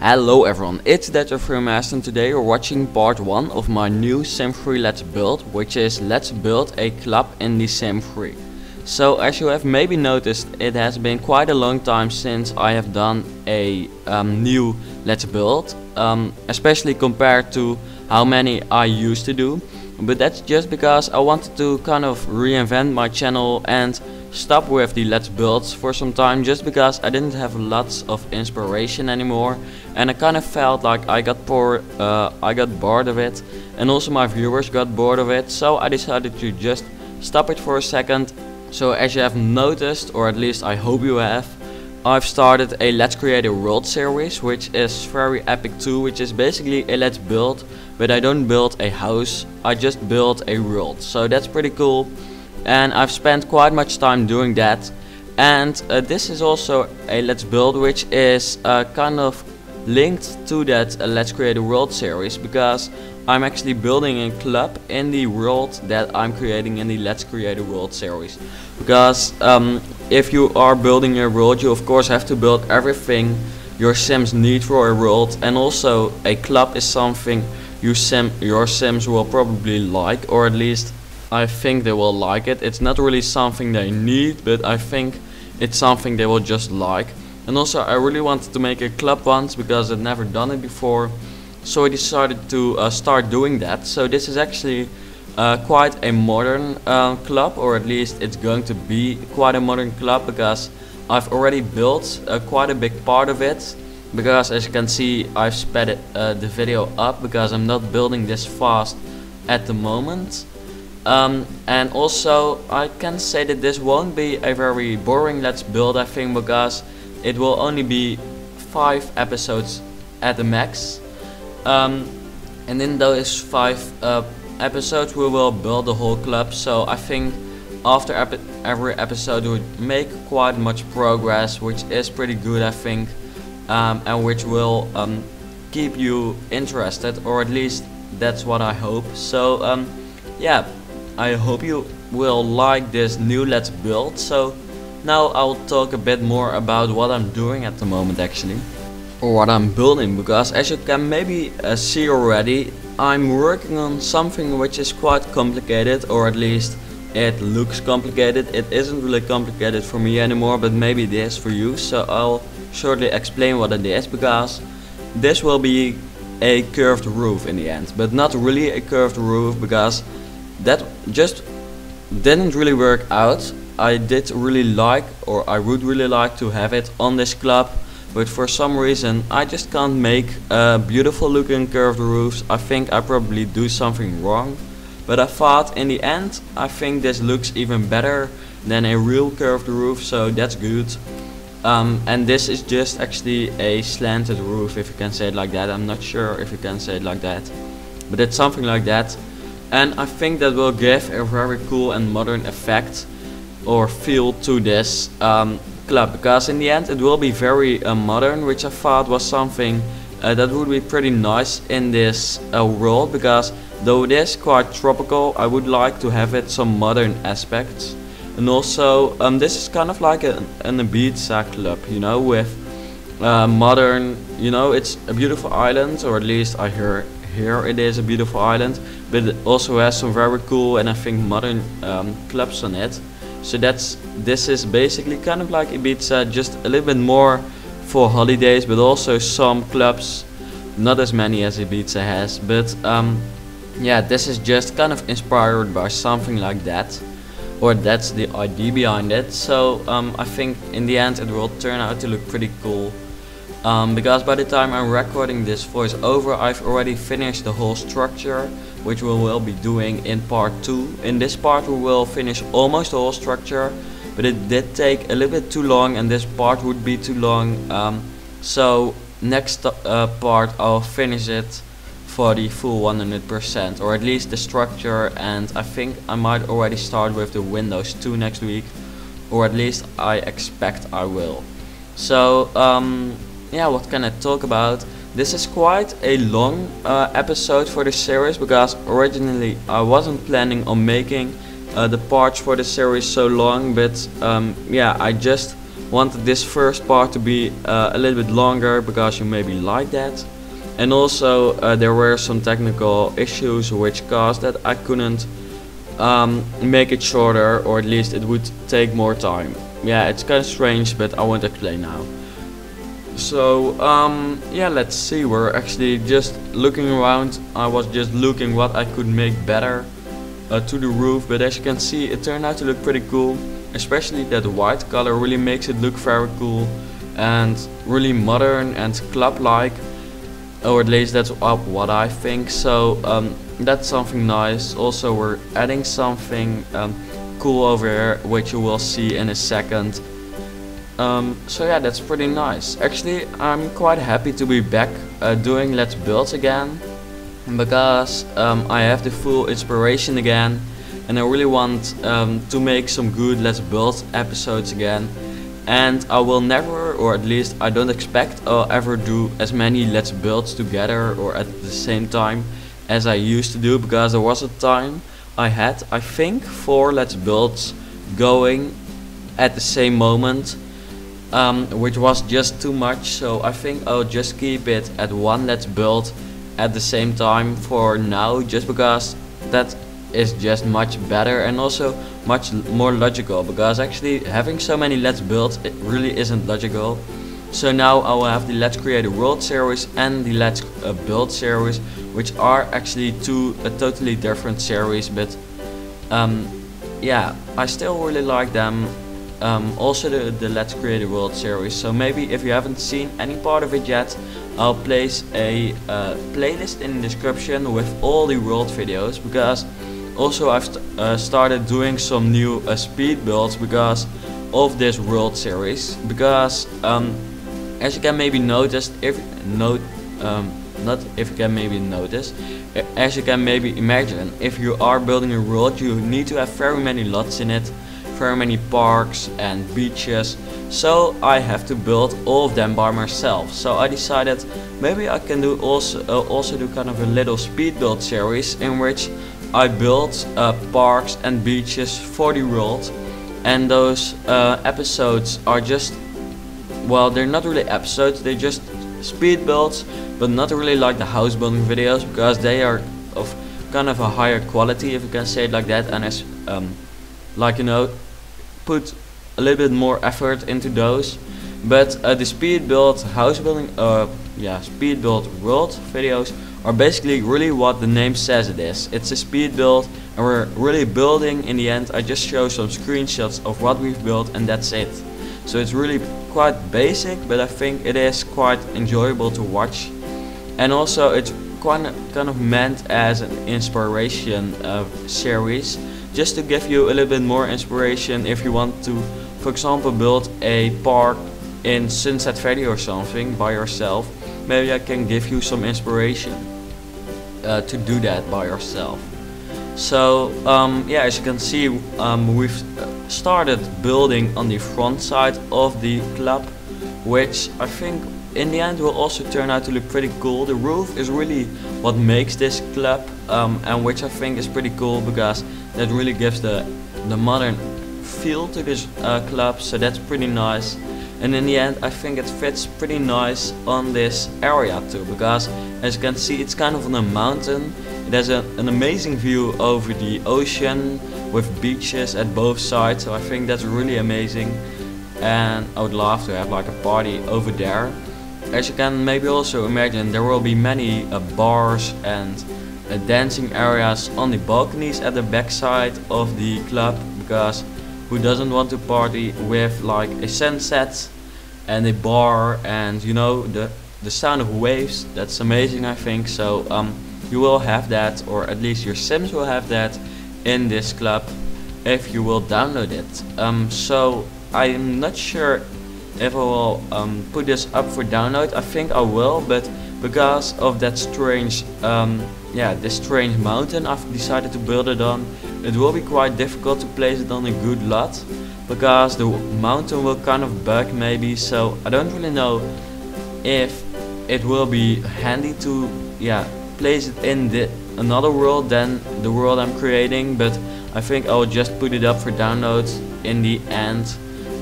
Hello everyone, it's DatterFreemaster and today you're watching part 1 of my new Sim 3 Let's Build, which is Let's Build a Club in the Sim 3. So as you have maybe noticed, it has been quite a long time since I have done a new Let's Build, especially compared to how many I used to do. But that's just because I wanted to kind of reinvent my channel and stop with the Let's Builds for some time, just because I didn't have lots of inspiration anymore and I kind of felt like I got bored of it, and also my viewers got bored of it, so I decided to just stop it for a second. So as you have noticed, or at least I hope you have, I've started a Let's Create a World series, which is very epic too, which is basically a Let's Build, but I don't build a house, I just build a world. So that's pretty cool, and I've spent quite much time doing that. And this is also a Let's Build which is kind of linked to that Let's Create a World series, because I'm actually building a club in the world that I'm creating in the Let's Create a World series. Because if you are building a world, you of course have to build everything your Sims need for a world, and also a club is something your Sims will probably like, or at least I think they will like it. It's not really something they need, but I think it's something they will just like. And also I really wanted to make a club once, because I'd never done it before, so I decided to start doing that. So this is actually quite a modern club, or at least it's going to be quite a modern club, because I've already built quite a big part of it. Because as you can see, I've sped the video up because I'm not building this fast at the moment. And also I can say that this won't be a very boring Let's Build, I think, because it will only be 5 episodes at the max. And in those 5 episodes we will build the whole club. So I think after every episode we make quite much progress, which is pretty good, I think, and which will keep you interested, or at least that's what I hope. So yeah, I hope you will like this new Let's Build. So now I'll talk a bit more about what I'm doing at the moment actually, or what I'm building, because as you can maybe see already, I'm working on something which is quite complicated, or at least it looks complicated. It isn't really complicated for me anymore, but maybe it is for you, so I'll shortly explain what it is. Because this will be a curved roof in the end, but not really a curved roof, because that just didn't really work out. I did really like, or I would really like to have it on this club, but for some reason I just can't make beautiful looking curved roofs. I think I probably do something wrong, but I thought in the end I think this looks even better than a real curved roof, so that's good. And this is just actually a slanted roof, if you can say it like that. I'm not sure if you can say it like that, but it's something like that. And I think that will give a very cool and modern effect or feel to this club, because in the end it will be very modern, which I thought was something that would be pretty nice in this world, because though it is quite tropical, I would like to have it some modern aspects. And also this is kind of like an Ibiza club, you know, with modern, you know, it's a beautiful island, or at least I hear here it is a beautiful island, but it also has some very cool and I think modern clubs on it. So this is basically kind of like Ibiza, just a little bit more for holidays, but also some clubs, not as many as Ibiza has, but yeah, this is just kind of inspired by something like that, or that's the idea behind it. So I think in the end it will turn out to look pretty cool. Because by the time I'm recording this voiceover, I've already finished the whole structure, which we will be doing in part 2. In this part we will finish almost the whole structure, but it did take a little bit too long, and this part would be too long. So next part I'll finish it for the full 100%, or at least the structure, and I think I might already start with the windows too next week, or at least I expect I will. So yeah, what can I talk about? This is quite a long episode for the series, because originally I wasn't planning on making the parts for the series so long, but yeah, I just wanted this first part to be a little bit longer because you maybe like that. And also there were some technical issues which caused that I couldn't make it shorter, or at least it would take more time. Yeah, it's kind of strange, but I won't explain now. So yeah, let's see, we're actually just looking around. I was just looking what I could make better to the roof, but as you can see it turned out to look pretty cool. Especially that white color really makes it look very cool and really modern and club-like, or at least that's what I think. So that's something nice. Also we're adding something cool over here, which you will see in a second. So yeah, that's pretty nice. Actually, I'm quite happy to be back doing Let's Build again, because I have the full inspiration again, and I really want to make some good Let's Build episodes again. And I will never, or at least I don't expect I'll ever do as many Let's Builds together or at the same time as I used to do, because there was a time I had, I think, 4 Let's Builds going at the same moment, which was just too much. So I think I'll just keep it at 1 Let's Build at the same time for now, just because that is just much better and also much more logical, because actually having so many Let's Build, it really isn't logical. So now I will have the Let's Create a World series and the Let's Build series, which are actually two totally different series, but yeah, I still really like them. Also the Let's Create a World series. So maybe if you haven't seen any part of it yet, I'll place a playlist in the description with all the world videos, because also I've started doing some new speed builds because of this world series. Because as you can maybe notice, as you can maybe imagine, if you are building a world, you need to have very many lots in it, very many parks and beaches. So I have to build all of them by myself. So I decided maybe I can do also do kind of a little speed build series in which I built parks and beaches for the world. And those episodes are just, well, they're not really episodes, they're just speed builds, but not really like the house building videos, because they are of kind of a higher quality, if you can say it like that, and as like, you know, put a little bit more effort into those. But the speed build house building, speed build world videos are basically really what the name says it is. It's a speed build and we're really building. In the end I just show some screenshots of what we've built and that's it. So it's really quite basic, but I think it is quite enjoyable to watch. And also it's kind of meant as an inspiration series, just to give you a little bit more inspiration if you want to, for example, build a park in Sunset Valley or something by yourself. Maybe I can give you some inspiration to do that by yourself. So yeah, as you can see, we've started building on the front side of the club, which I think in the end will also turn out to look pretty cool. The roof is really what makes this club, and which I think is pretty cool, because that really gives the modern feel to this club, so that's pretty nice. And in the end I think it fits pretty nice on this area too, because as you can see it's kind of on a mountain. It has an amazing view over the ocean with beaches at both sides, so I think that's really amazing. And I would love to have like a party over there. As you can maybe also imagine, there will be many bars and dancing areas on the balconies at the backside of the club, because who doesn't want to party with like a sunset and a bar and, you know, the sound of waves? That's amazing, I think. So you will have that, or at least your Sims will have that in this club if you will download it. So I'm not sure if I will put this up for download. I think I will, but because of that strange this strange mountain I've decided to build it on, it will be quite difficult to place it on a good lot, because the mountain will kind of bug maybe. So I don't really know if it will be handy to place it in another world than the world I'm creating, but I think I will just put it up for download in the end.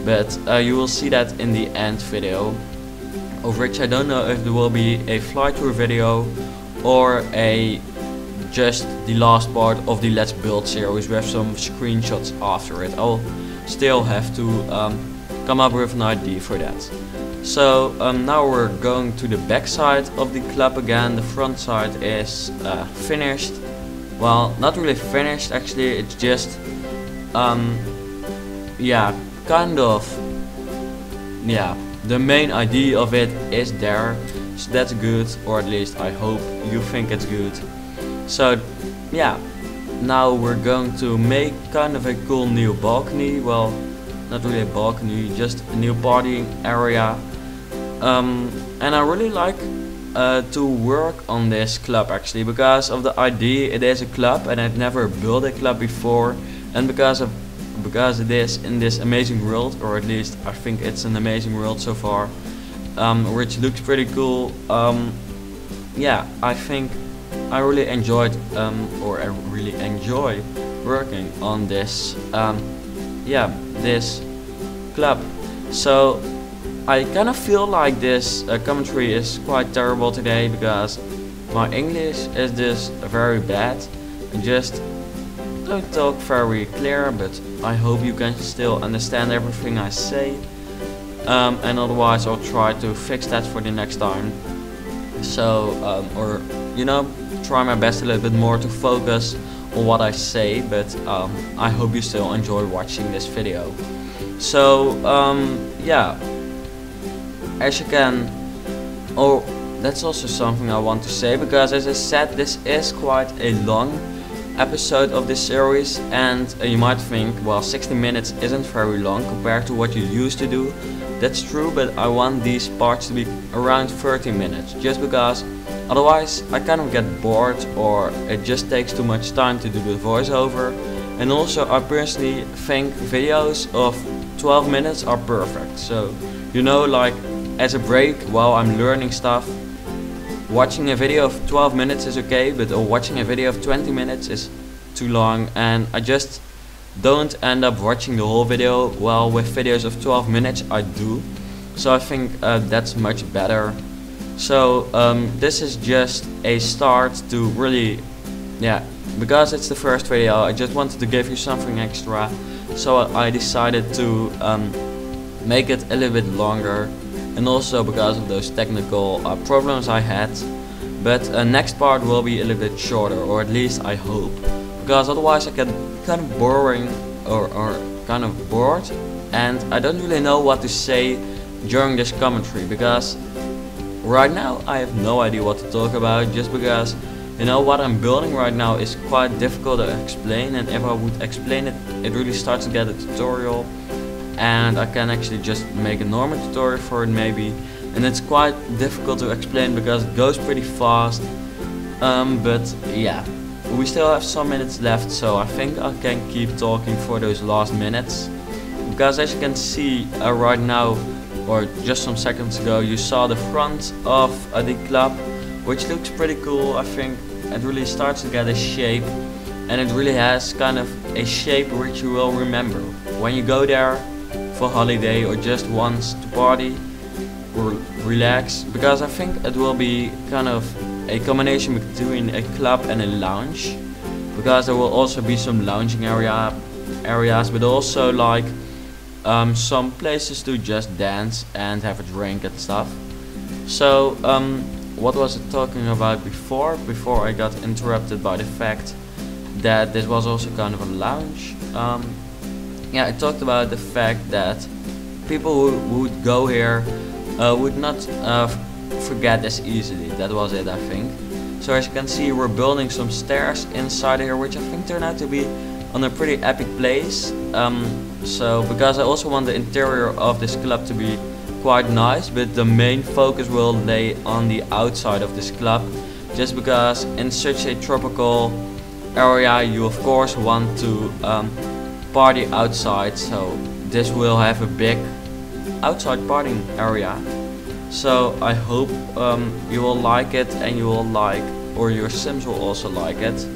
but you will see that in the end video, of which I don't know if there will be a fly through video or a just the last part of the Let's Build series with some screenshots after it. I'll still have to come up with an idea for that. So now we're going to the back side of the club again. The front side is finished. Well, not really finished actually, it's just yeah, kind of, yeah, the main idea of it is there, so that's good, or at least I hope you think it's good. So yeah, now we're going to make kind of a cool new balcony. Well, not really a balcony, just a new party area. And I really like to work on this club actually, because of the idea. It is a club and I've never built a club before, and because it is in this amazing world, or at least I think it's an amazing world so far, which looks pretty cool. Yeah, I think I really enjoyed or I really enjoy working on this yeah, this club. So I kind of feel like this commentary is quite terrible today, because my English is just very bad. I just don't talk very clear, but I hope you can still understand everything I say. And otherwise I'll try to fix that for the next time. So, or you know, try my best a little bit more to focus on what I say, but I hope you still enjoy watching this video. So, yeah, as you can, oh, that's also something I want to say, because as I said, this is quite a long episode of this series, and you might think, well, 60 minutes isn't very long compared to what you used to do. That's true, but I want these parts to be around 30 minutes, just because otherwise I kind of get bored, or it just takes too much time to do the voiceover. And also I personally think videos of 12 minutes are perfect. So, you know, like as a break while I'm learning stuff, watching a video of 12 minutes is okay, but watching a video of 20 minutes is too long, and I just don't end up watching the whole video. Well, with videos of 12 minutes I do, so I think that's much better. So this is just a start to really, yeah, because it's the first video, I just wanted to give you something extra, so I decided to make it a little bit longer, and also because of those technical problems I had. But next part will be a little bit shorter, or at least I hope, because otherwise I get kind of boring, or kind of bored, and I don't really know what to say during this commentary, because right now I have no idea what to talk about, just because, you know, what I'm building right now is quite difficult to explain, and if I would explain it, it really starts to get a tutorial, and I can actually just make a normal tutorial for it maybe, and it's quite difficult to explain because it goes pretty fast. But yeah, we still have some minutes left, so I think I can keep talking for those last minutes, because as you can see right now, or just some seconds ago, you saw the front of the club, which looks pretty cool. I think it really starts to get a shape, and it really has kind of a shape which you will remember when you go there for holiday, or just wants to party or relax, because I think it will be kind of a combination between a club and a lounge, because there will also be some lounging areas, but also like some places to just dance and have a drink and stuff. So what was I talking about before I got interrupted by the fact that this was also kind of a lounge? Yeah, I talked about the fact that people who would go here would not forget as easily. That was it, I think. So as you can see, we're building some stairs inside here, which I think turned out to be on a pretty epic place. So because I also want the interior of this club to be quite nice, but the main focus will lay on the outside of this club, just because in such a tropical area you of course want to party outside, so this will have a big outside partying area. So I hope you will like it, and you will like, or your Sims will also like it.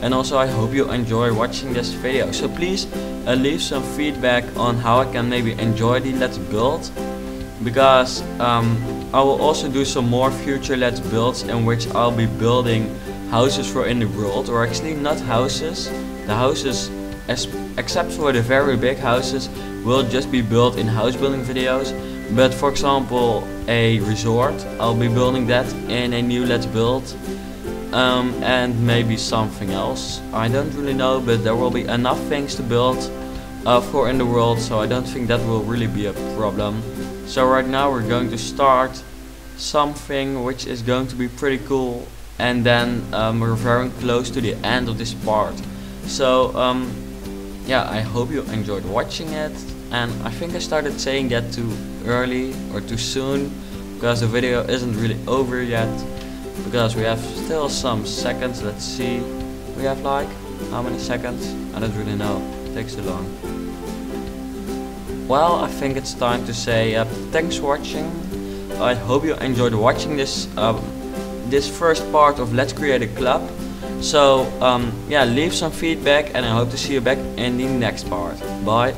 And also I hope you enjoy watching this video. So please leave some feedback on how I can maybe enjoy the Let's Build, because I will also do some more future Let's Builds in which I'll be building houses for in the world, or actually not houses. The houses, except for the very big houses, will just be built in house building videos. But for example, a resort, I'll be building that in a new Let's Build. And maybe something else, I don't really know, but there will be enough things to build for in the world, so I don't think that will really be a problem. So right now we're going to start something which is going to be pretty cool, and then we're very close to the end of this part. So yeah, I hope you enjoyed watching it, and I think I started saying that too early or too soon, because the video isn't really over yet, because we have still some seconds. Let's see, we have like how many seconds? I don't really know, it takes too long. Well, I think it's time to say thanks for watching. I hope you enjoyed watching this this first part of Let's Create a Club. So yeah, leave some feedback, and I hope to see you back in the next part. Bye.